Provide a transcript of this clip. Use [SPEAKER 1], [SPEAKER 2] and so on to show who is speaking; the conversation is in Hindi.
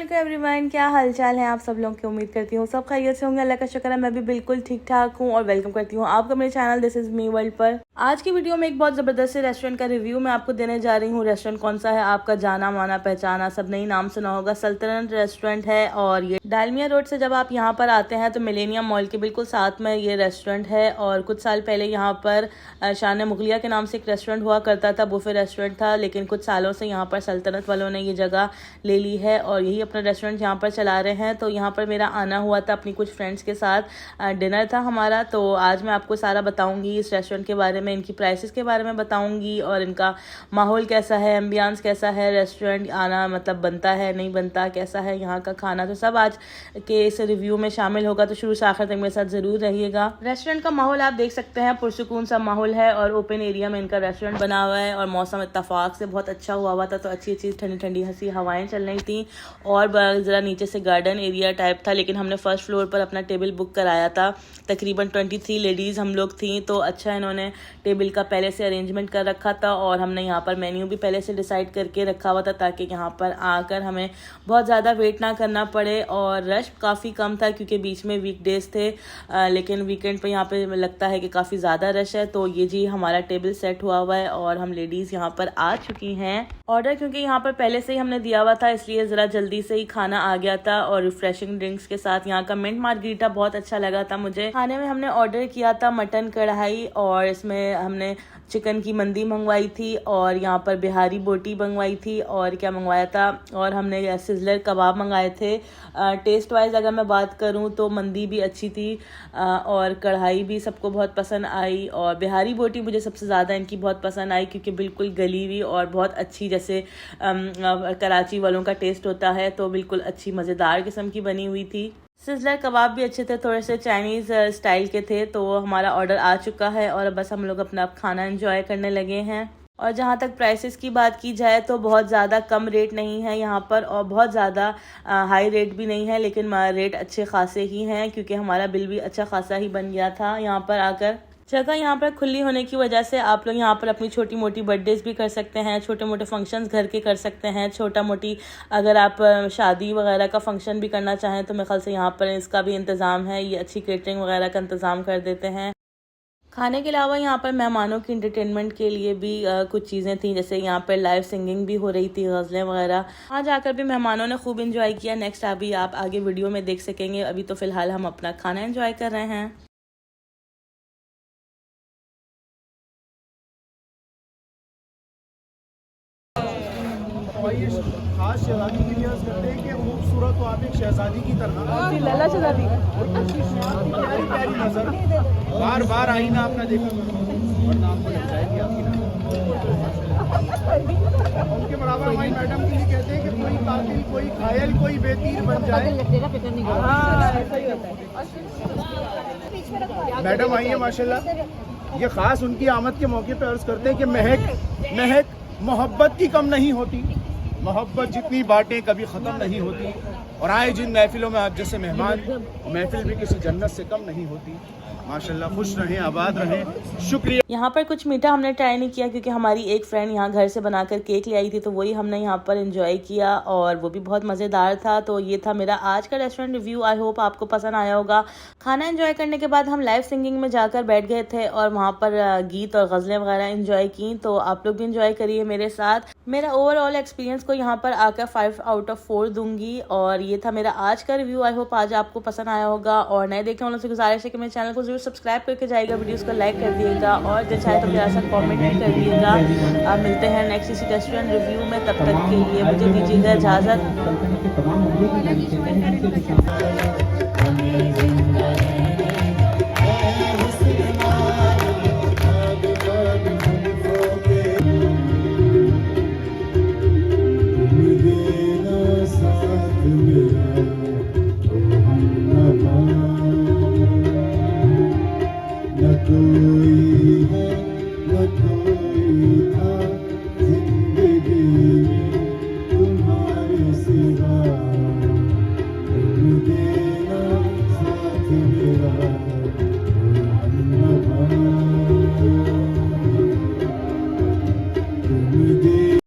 [SPEAKER 1] वालेकुम एवरीवन, क्या हालचाल है आप सब लोगों की। उम्मीद करती हूँ सब खैरियत से होंगे। अल्लाह का शुक्र है मैं भी बिल्कुल ठीक ठाक हूँ और वेलकम करती हूँ आपका मेरे channel this is me world पर। आज की वीडियो में एक बहुत ज़बरदस्त से रेस्टोरेंट का रिव्यू मैं आपको देने जा रही हूँ। रेस्टोरेंट कौन सा है आपका जाना माना पहचाना सब नई नाम सुना होगा, सल्तनत रेस्टोरेंट है और ये डालमिया रोड से जब आप यहाँ पर आते हैं तो मिलेनियम मॉल के बिल्कुल साथ में ये रेस्टोरेंट है। और कुछ साल पहले यहाँ पर शान मुगलिया के नाम से एक रेस्टोरेंट हुआ करता था, बुफे रेस्टोरेंट था, लेकिन कुछ सालों से यहाँ पर सल्तनत वालों ने ये जगह ले ली है और यही अपना रेस्टोरेंट यहाँ पर चला रहे हैं। तो यहाँ पर मेरा आना हुआ था अपनी कुछ फ्रेंड्स के साथ, डिनर था हमारा। तो आज मैं आपको सारा बताऊंगी इस रेस्टोरेंट के बारे में, इनकी प्राइसेस के बारे में बताऊंगी और इनका माहौल कैसा है, एम्बियंस कैसा है, रेस्टोरेंट आना मतलब बनता है नहीं बनता, कैसा है यहाँ का खाना, तो सब आज के इस रिव्यू में शामिल होगा। तो शुरू से आखिर तक मेरे साथ ज़रूर रहिएगा। रेस्टोरेंट का माहौल आप देख सकते हैं, पुरसुकून सा माहौल है और ओपन एरिया में इनका रेस्टोरेंट बना हुआ है और मौसम इत्तफाक से बहुत अच्छा हुआ था, तो अच्छी अच्छी ठंडी ठंडी हंसी हवाएं चल रही थी और ज़रा नीचे से गार्डन एरिया टाइप था। लेकिन हमने फर्स्ट फ्लोर पर अपना टेबल बुक कराया था, तकरीबन 23 लेडीज़ हम लोग थी, तो अच्छा इन्होंने टेबल का पहले से अरेंजमेंट कर रखा था और हमने यहाँ पर मेन्यू भी पहले से डिसाइड करके रखा हुआ था ताकि यहाँ पर आकर हमें बहुत ज़्यादा वेट ना करना पड़े। और रश काफ़ी कम था क्योंकि बीच में वीकडेज थे, लेकिन वीकेंड पे यहाँ पे लगता है कि काफ़ी ज़्यादा रश है। तो ये जी हमारा टेबल सेट हुआ हुआ है और हम लेडीज़ यहाँ पर आ चुकी हैं। ऑर्डर क्योंकि यहाँ पर पहले से ही हमने दिया हुआ था इसलिए ज़रा जल्दी से ही खाना आ गया था और रिफ्रेशिंग ड्रिंक्स के साथ यहाँ का मिंट मार्गरीटा बहुत अच्छा लगा था मुझे। खाने में हमने ऑर्डर किया था मटन कढ़ाई और इसमें हमने चिकन की मंदी मंगवाई थी और यहाँ पर बिहारी बोटी मंगवाई थी और क्या मंगवाया था, और हमने सिजलर कबाब मंगाए थे। टेस्ट वाइज अगर मैं बात करूँ तो मंदी भी अच्छी थी और कढ़ाई भी सबको बहुत पसंद आई और बिहारी बोटी मुझे सबसे ज़्यादा इनकी बहुत पसंद आई क्योंकि बिल्कुल गली हुई और बहुत अच्छी, जैसे कराची वालों का टेस्ट होता है, तो बिल्कुल अच्छी मज़ेदार किस्म की बनी हुई थी। सिजलर कबाब भी अच्छे थे, थोड़े से चाइनीज़ स्टाइल के थे। तो हमारा ऑर्डर आ चुका है और बस हम लोग अपना खाना एंजॉय करने लगे हैं। और जहाँ तक प्राइसेस की बात की जाए तो बहुत ज़्यादा कम रेट नहीं है यहाँ पर और बहुत ज़्यादा हाई रेट भी नहीं है, लेकिन रेट अच्छे खासे ही हैं क्योंकि हमारा बिल भी अच्छा खासा ही बन गया था यहाँ पर आकर। जगह यहाँ पर खुली होने की वजह से आप लोग यहाँ पर अपनी छोटी मोटी बर्थडेज भी कर सकते हैं, छोटे मोटे फंक्शंस घर के कर सकते हैं, छोटा मोटी अगर आप शादी वगैरह का फंक्शन भी करना चाहें तो मेरे ख्याल से यहाँ पर इसका भी इंतज़ाम है, ये अच्छी केटरिंग वगैरह का इंतज़ाम कर देते हैं। खाने के अलावा यहाँ पर मेहमानों की इंटरटेनमेंट के लिए भी कुछ चीज़ें थी, जैसे यहाँ पर लाइव सिंगिंग भी हो रही थी, गज़लें वगैरह। वहाँ जाकर भी मेहमानों ने खूब इंजॉय किया। नेक्स्ट अभी आप आगे वीडियो में देख सकेंगे, अभी तो फ़िलहाल हम अपना खाना इंजॉय कर रहे हैं।
[SPEAKER 2] खास शहजादी की लिहाज करते हैं कि खूबसूरत तो आप एक शहजादी की तरह
[SPEAKER 1] लला शहजादी
[SPEAKER 2] प्यारी प्यारी नजर बार बार आई ना आपने देखा वरना आपको लग जाएगी आपकी नजर। उनके बराबर हमारी मैडम के लिए कहते हैं कि कोई कातिल कोई घायल कोई बेतीर बन जाए। मैडम आई है माशाल्लाह, ये खास उनकी आमद के मौके पर अर्ज करते हैं कि महक मोहब्बत की कम नहीं होती, मोहब्बत जितनी बातें कभी ख़त्म नहीं होती और आए जिन महफिलों में आप जैसे मेहमान, महफिल भी किसी जन्नत से कम नहीं होती। माशाल्लाह, खुश रहें, आबाद रहें, शुक्रिया।
[SPEAKER 1] यहाँ पर कुछ मीठा हमने ट्राई नहीं किया क्योंकि हमारी एक फ्रेंड यहाँ घर से बनाकर केक ले आई थी, तो वही हमने यहाँ पर एंजॉय किया और वो भी बहुत मज़ेदार था। तो ये था मेरा आज का रेस्टोरेंट रिव्यू, आई होप आपको पसंद आया होगा। खाना एंजॉय करने के बाद हम लाइव सिंगिंग में जाकर बैठ गए थे और वहाँ पर गीत और गज़लें वगैरह एंजॉय की, तो आप लोग भी इंजॉय करिए मेरे साथ। मेरा ओवरऑल एक्सपीरियंस को यहाँ पर आकर 5 आउट ऑफ 4 दूंगी और ये था मेरा आज का रिव्यू। आई होप आज आपको पसंद आया होगा और नए देखने वालों से गुजारिश है कि मेरे चैनल को जरूर सब्सक्राइब करके जाइएगा, वीडियोस को लाइक कर दिएगा और जो चाहे तो मेरा सा कमेंट भी कर दिएगा। मिलते हैं नेक्स्ट इसी रेस्टोरेंट रिव्यू में, तब तक के लिए मुझे दीजिएगा इजाज़त।